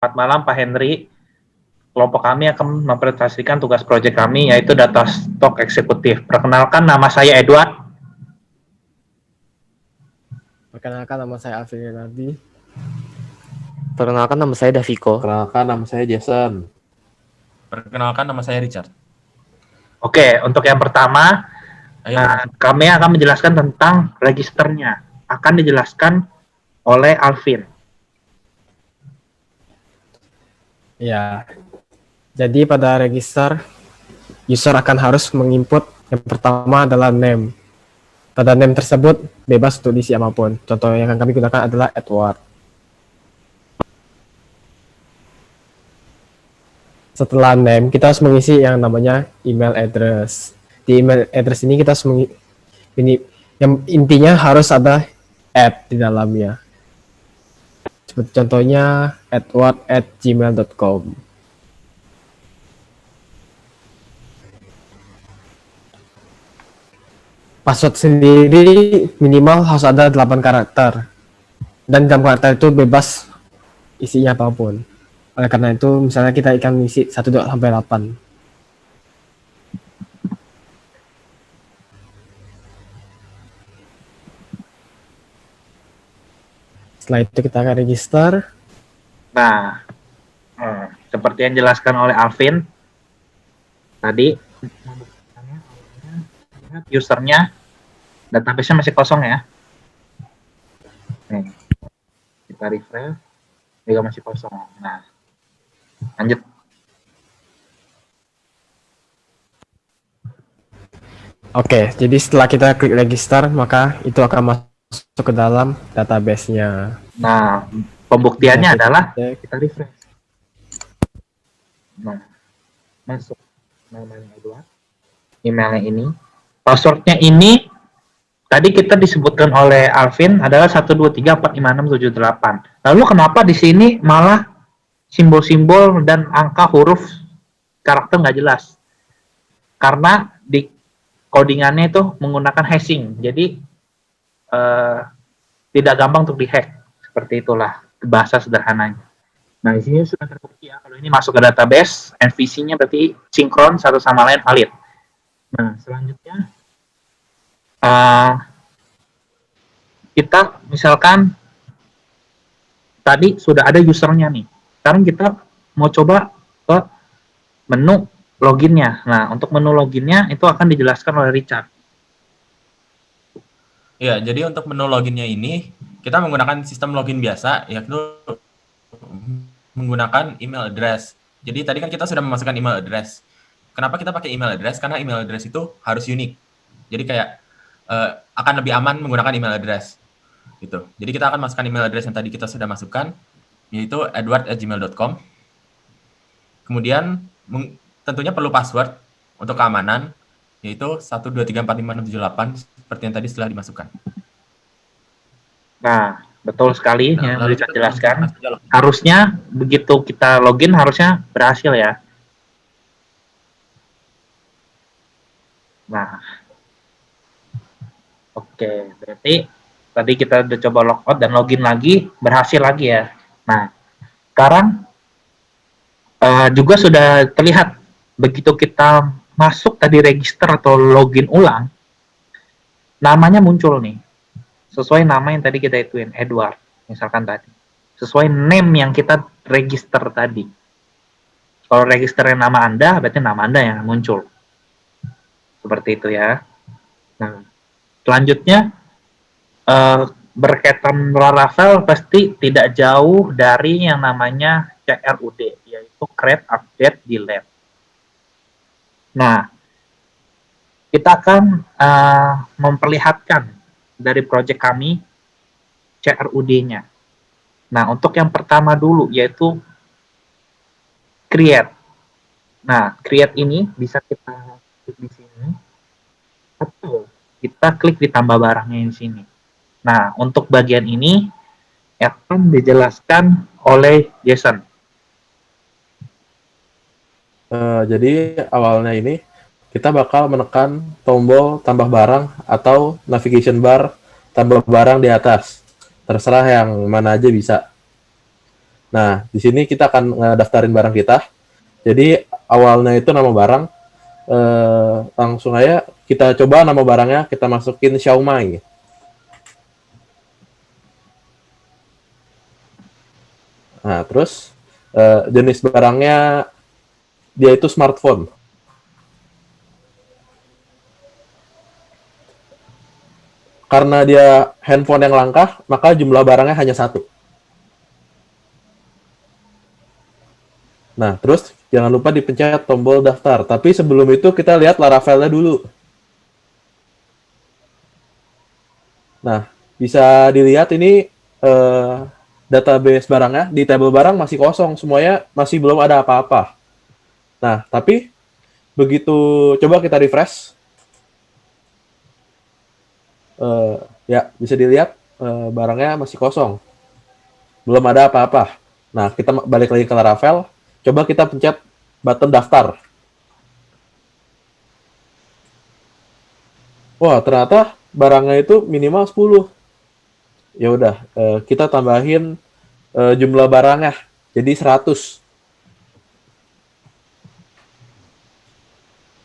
Selamat malam Pak Henry. Kelompok kami akan mempresentasikan tugas proyek kami yaitu data stok eksekutif. Perkenalkan nama saya Edward. Perkenalkan nama saya Alvin Renardi. Perkenalkan nama saya Daviko. Perkenalkan nama saya Jason. Perkenalkan nama saya Richard. Oke, untuk yang pertama, kami akan menjelaskan tentang registernya. Akan dijelaskan oleh Alvin. Ya, jadi pada register, user akan harus menginput yang pertama adalah name. Pada name tersebut bebas untuk diisi apapun. Contoh yang akan kami gunakan adalah Edward. Setelah name, kita harus mengisi yang namanya email address. Di email address ini kita harus yang intinya harus ada di dalamnya. Seperti contohnya edward@gmail.com. Password sendiri minimal harus ada 8 karakter. Dan dalam karakter itu bebas isinya apapun. Oleh karena itu, misalnya kita akan isi 1-8. Setelah itu kita akan register. Nah, seperti yang dijelaskan oleh Alvin tadi, usernya, database-nya masih kosong ya. Nih, kita refresh, juga masih kosong. Nah, lanjut. Oke, jadi setelah kita klik register, maka itu akan masuk ke dalam database-nya. Nah, pembuktiannya adalah kita refresh. Nah, masuk namanya Edward, emailnya ini, passwordnya ini tadi kita disebutkan oleh Alvin adalah 123456778. Lalu kenapa di sini malah simbol-simbol dan angka huruf karakter nggak jelas? Karena di codingannya itu menggunakan hashing, jadi tidak gampang untuk dihack. Seperti itulah bahasa sederhananya. Nah, di sini sudah terbukti ya, kalau ini masuk ke database, MVC-nya berarti sinkron satu sama lain valid. Nah, selanjutnya kita misalkan tadi sudah ada usernya nih. Sekarang kita mau coba ke menu loginnya. Nah, untuk menu loginnya itu akan dijelaskan oleh Richard. Ya, jadi untuk menu loginnya ini kita menggunakan sistem login biasa, yaitu menggunakan email address. Jadi tadi kan kita sudah memasukkan email address. Kenapa kita pakai email address? Karena email address itu harus unik. Jadi kayak akan lebih aman menggunakan email address. Gitu. Jadi kita akan masukkan email address yang tadi kita sudah masukkan, yaitu edward@gmail.com. Kemudian tentunya perlu password untuk keamanan, yaitu 123456778 seperti yang tadi setelah dimasukkan. Nah, betul sekali yang Richard jelaskan. Harusnya begitu kita login harusnya berhasil ya. Nah, oke, berarti tadi kita udah coba logout dan login lagi, berhasil lagi ya. Nah, sekarang juga sudah terlihat begitu kita masuk tadi register atau login ulang, namanya muncul nih. Sesuai nama yang tadi kita ituin, Edward, misalkan tadi. Sesuai name yang kita register tadi. Kalau registernya nama Anda, berarti nama Anda yang muncul. Seperti itu ya. Nah, selanjutnya, berkaitan Laravel pasti tidak jauh dari yang namanya CRUD, yaitu Create, Update, Delete. Nah, kita akan memperlihatkan dari proyek kami CRUD-nya. Nah, untuk yang pertama dulu yaitu create. Nah, create ini bisa kita klik di sini atau kita klik di tambah barangnya di sini. Nah, untuk bagian ini akan dijelaskan oleh Jason. Jadi awalnya ini kita bakal menekan tombol tambah barang atau navigation bar tambah barang di atas. Terserah yang mana aja bisa. Nah, di sini kita akan ngedaftarin barang kita. Jadi awalnya itu nama barang, langsung aja kita coba nama barangnya kita masukin Xiaomi. Nah, terus jenis barangnya dia itu smartphone. Karena dia handphone yang langka, maka jumlah barangnya hanya satu. Nah, terus jangan lupa dipencet tombol daftar. Tapi sebelum itu kita lihat Laravelnya dulu. Nah, bisa dilihat ini database barangnya di table barang masih kosong, semuanya masih belum ada apa-apa. Nah, tapi begitu coba kita refresh, ya bisa dilihat barangnya masih kosong, belum ada apa-apa. Nah, kita balik lagi ke Laravel, coba kita pencet button daftar. Wah, ternyata barangnya itu minimal 10. Ya udah, kita tambahin jumlah barangnya jadi 100.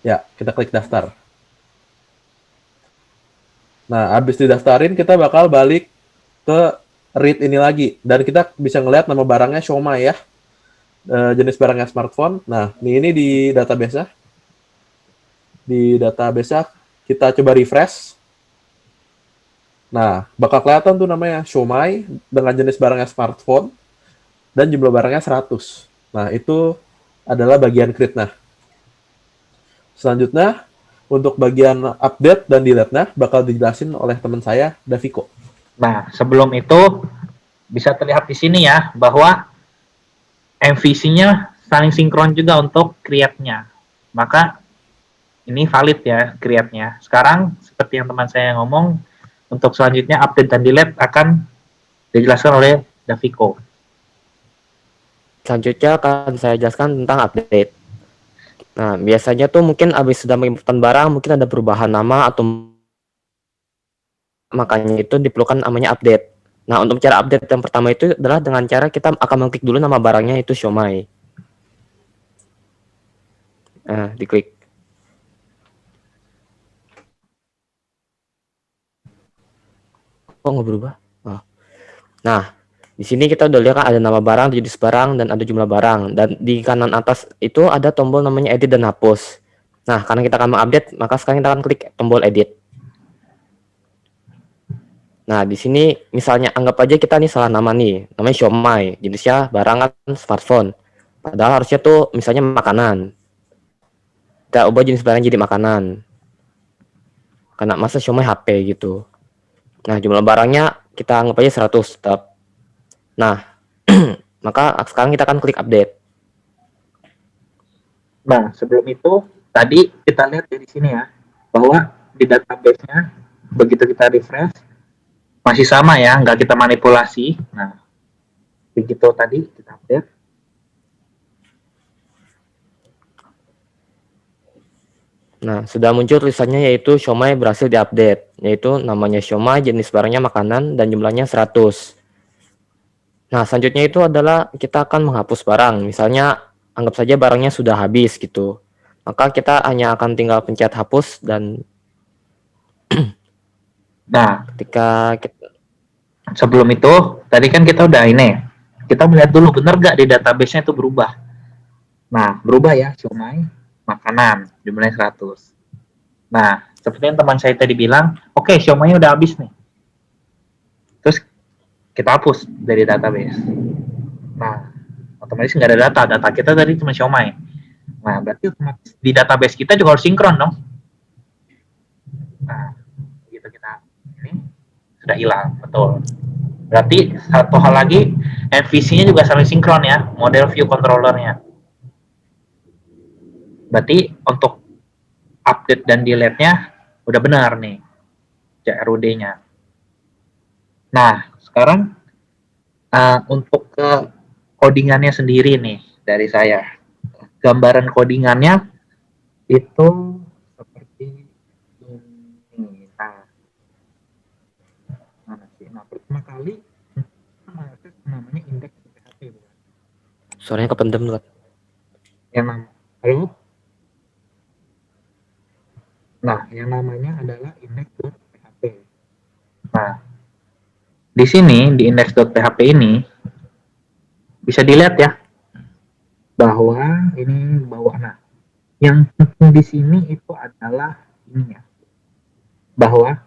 Ya, kita klik daftar. Nah, habis didaftarin kita bakal balik ke read ini lagi dan kita bisa ngelihat nama barangnya Xiaomi ya. Jenis barangnya smartphone. Nah, ini di database-nya. Di database-nya kita coba refresh. Nah, bakal kelihatan tuh namanya Xiaomi dengan jenis barangnya smartphone dan jumlah barangnya 100. Nah, itu adalah bagian create. Nah, selanjutnya untuk bagian update dan delete-nya bakal dijelasin oleh teman saya, Daviko. Nah, sebelum itu bisa terlihat di sini ya bahwa MVC-nya saling sinkron juga untuk create-nya. Maka ini valid ya create-nya. Sekarang seperti yang teman saya ngomong, untuk selanjutnya update dan delete akan dijelaskan oleh Daviko. Selanjutnya akan saya jelaskan tentang update. Nah, biasanya tuh mungkin habis sudah menginputkan barang, mungkin ada perubahan nama atau makanya itu diperlukan namanya update. Nah, untuk cara update yang pertama itu adalah dengan cara kita akan mengklik dulu nama barangnya itu Xiaomi. Nah, diklik. Kok nggak berubah? Oh. Nah, di sini kita udah lihat kan ada nama barang, jenis barang, dan ada jumlah barang. Dan di kanan atas itu ada tombol namanya edit dan hapus. Nah, karena kita akan mengupdate, maka sekarang kita akan klik tombol edit. Nah, di sini misalnya anggap aja kita nih salah nama nih, namanya Xiaomi, jenisnya barang kan smartphone. Padahal harusnya tuh misalnya makanan. Kita ubah jenis barang jadi makanan. Karena masa Xiaomi HP gitu. Nah, jumlah barangnya kita anggap aja 100 tetap. Nah, maka sekarang kita akan klik update. Nah, sebelum itu tadi kita lihat dari sini ya bahwa di database-nya begitu kita refresh masih sama ya, nggak kita manipulasi. Nah, begitu tadi kita update. Nah, sudah muncul tulisannya yaitu Xiaomi berhasil diupdate, yaitu namanya Xiaomi, jenis barangnya makanan, dan jumlahnya 100. Nah, selanjutnya itu adalah kita akan menghapus barang. Misalnya, anggap saja barangnya sudah habis gitu. Maka kita hanya akan tinggal pencet hapus dan Nah, ketika kita, sebelum itu tadi kan kita udah ini, kita melihat dulu bener nggak di database-nya itu berubah. Nah, berubah ya, Xiaomi makanan jumlahnya 100. Nah, seperti yang teman saya tadi bilang, oke, Xiaomi udah habis nih. Terus kita hapus dari database. Nah, otomatis nggak ada data kita tadi cuma Xiaomi. Nah, berarti otomatis di database kita juga harus sinkron dong. Nah, begitu kita ini sudah hilang, betul. Berarti satu hal lagi, MVC-nya juga saling sinkron ya, model view controller-nya. Berarti untuk update dan delete-nya udah benar nih, CRUD-nya. Nah, sekarang untuk ke codingannya sendiri nih dari saya. Gambaran codingannya itu seperti ini. Nah, pertama kali namanya indeks PHP. Suaranya kependem tuh. Yang halo? Nah, yang namanya adalah index.php. Nah, di sini di index.php ini bisa dilihat ya bahwa ini nah, yang penting di sini itu adalah ini ya, bahwa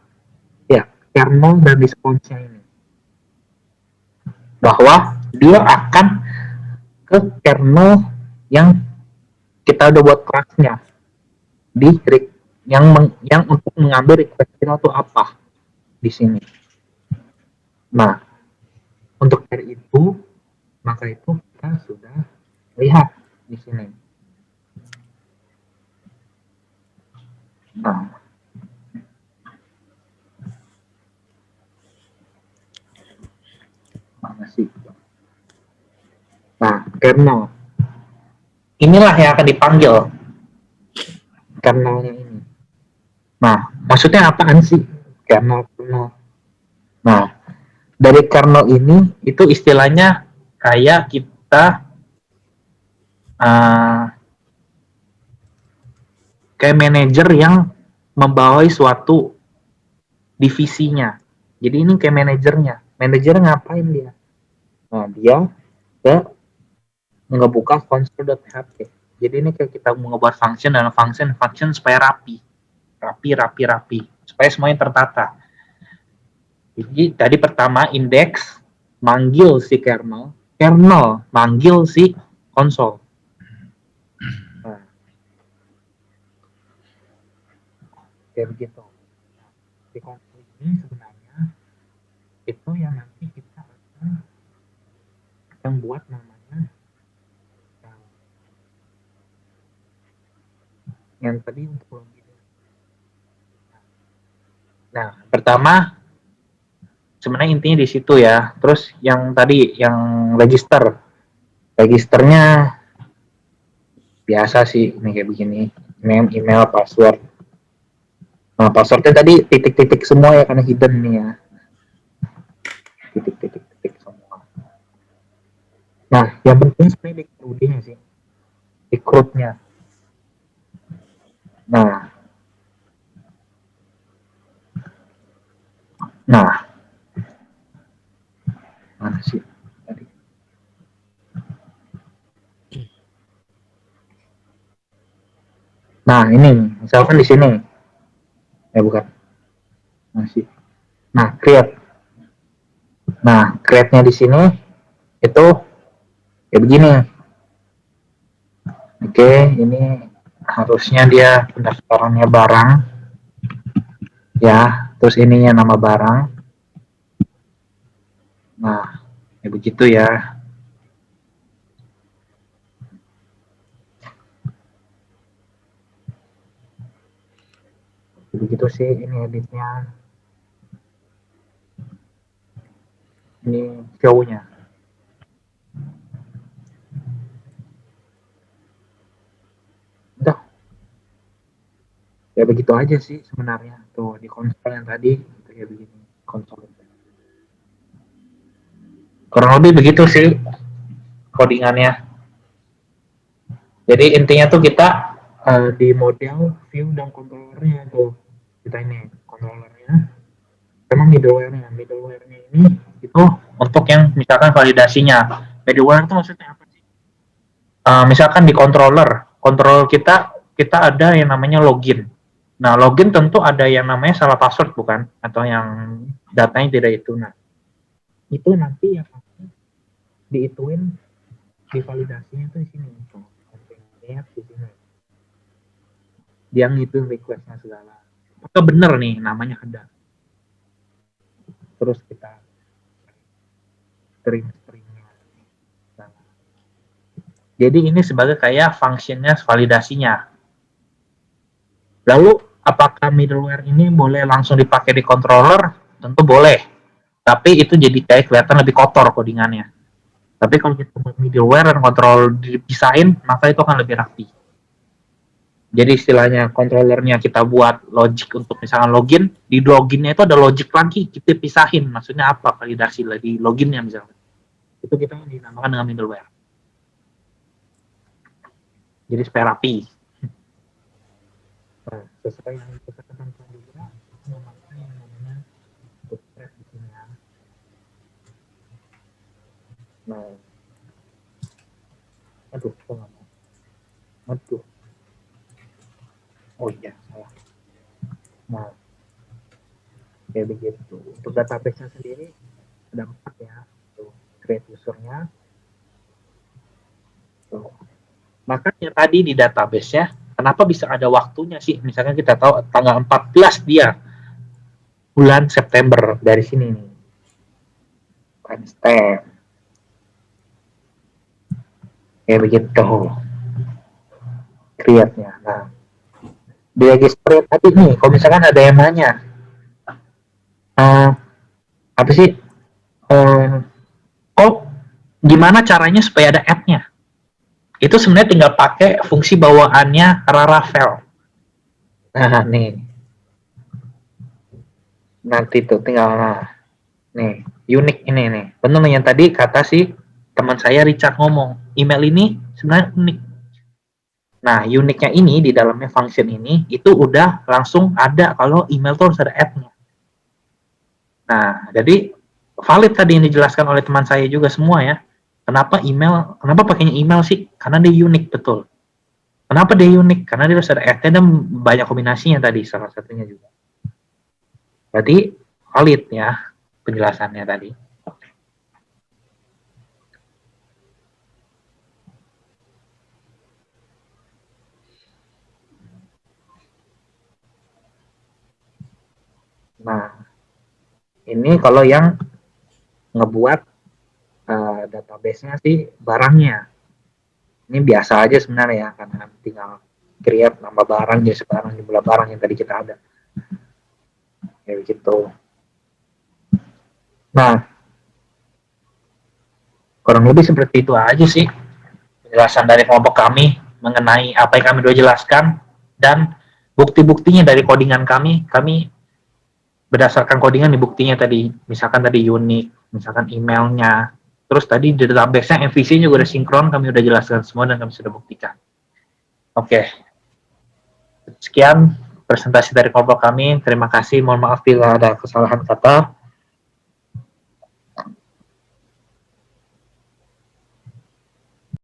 ya kernel dan response-nya ini, bahwa dia akan ke kernel yang kita udah buat kelasnya di yang untuk mengambil request kernel itu apa di sini. Nah, untuk dari itu maka itu kita sudah lihat di sini. Nah, mana sih? Nah, kernel. Inilah yang akan dipanggil kernelnya ini. Nah, maksudnya apaan sih kernel? Nah, dari kernel ini itu istilahnya kayak kita kayak manajer yang membawahi suatu divisinya. Jadi ini kayak manajernya. Manajer ngapain dia? Nah, dia ngebuka console.php. Jadi ini kayak kita mau ngebuat function dan function supaya rapi, supaya semuanya tertata. Jadi tadi pertama index manggil si kernel manggil si konsol. Nah, kayak begitu. Di konsol ini sebenarnya itu yang nanti kita akan yang buat namanya yang tadi untuk login. Nah, pertama sebenarnya intinya di situ ya. Terus yang tadi yang registernya biasa sih, ini kayak begini, name, email, password. Nah, passwordnya tadi titik-titik semua ya, karena hidden nih ya, titik-titik semua. Nah, yang penting sebenarnya di CRUD-nya sih, di CRUD-nya. Nah, mana sih tadi? Nah, ini misalkan di sini, bukan, masih. Nah, create. Nah, create-nya di sini itu ya begini. Oke, ini harusnya dia pendaftarannya barang, ya. Terus ininya nama barang. Nah, ya begitu ya. Begitu sih ini editnya. Ini show-nya. Udah. Ya begitu aja sih sebenarnya. Tuh di konsol yang tadi kayak begini konsol. Kurang lebih begitu sih codingannya. Jadi intinya tuh kita di model view dan controllernya tuh kita ini controllernya sama middleware-nya ini itu untuk yang misalkan validasinya. Middleware itu maksudnya apa sih? Misalkan di controller kita ada yang namanya login. Nah, login tentu ada yang namanya salah password bukan, atau yang datanya tidak itu. Nah, itu nanti yang diituin di validasinya tuh di sini. Lihat di sini. Dia ngituin request-nya segala. Apakah benar nih namanya ada? Terus kita string-stringnya. Jadi ini sebagai kayak functionnya validasinya. Lalu apakah middleware ini boleh langsung dipakai di controller? Tentu boleh. Tapi itu jadi kayak kelihatan lebih kotor codingannya. Tapi kalau kita buat middleware dan controller dipisahin, maka itu akan lebih rapi. Jadi istilahnya controllernya kita buat logic untuk misalkan login, di loginnya itu ada logic lagi, kita pisahin. Maksudnya apa validasi di loginnya misalnya. Itu kita dinamakan dengan middleware. jadi supaya rapi. Nah, sesuai yang kita ketentukan juga, memakai yang namanya bootstrap di sini ya. Nah, aduh, kok nggak mau? Aduh, oh iya, salah. Nah, kayak begitu. Untuk database-nya sendiri ada 4 ya. Tuh, create user-nya. Tuh. Makanya tadi di database-nya, kenapa bisa ada waktunya sih? Misalkan kita tahu tanggal 14 dia, bulan September, dari sini nih. Timestamp. Kayak begitu. Create-nya. Nah, di register tadi nih, kalau misalkan ada yang nanya, apa sih, kok gimana caranya supaya ada app-nya? Itu sebenarnya tinggal pakai fungsi bawaannya Laravel. Nah, nih. Nanti tuh tinggal, nih, unik ini nih. Benar yang tadi kata si teman saya Richard ngomong, email ini sebenarnya unik. Nah, uniknya ini di dalamnya function ini itu udah langsung ada kalau email tuh harus ada app-nya. Nah, jadi valid tadi yang dijelaskan oleh teman saya juga semua ya. Kenapa pakainya email sih? Karena dia unik, betul. Kenapa dia unik? Karena dia harus ada app-nya dan banyak kombinasinya tadi, salah satunya juga. Berarti valid ya penjelasannya tadi. Nah, ini kalau yang ngebuat database-nya sih barangnya. Ini biasa aja sebenarnya ya, karena tinggal create nama barang, jadi sekarang jumlah barang yang tadi kita ada. Kayak gitu. Nah, kurang lebih seperti itu aja sih penjelasan dari kelompok kami mengenai apa yang kami sudah jelaskan, dan bukti-buktinya dari codingan kami berdasarkan codingan di buktinya tadi, misalkan tadi unik, misalkan emailnya, terus tadi di database-nya MVC juga udah sinkron, kami udah jelaskan semua dan kami sudah buktikan. Oke. Sekian presentasi dari kelompok kami, terima kasih, mohon maaf bila ada kesalahan kata.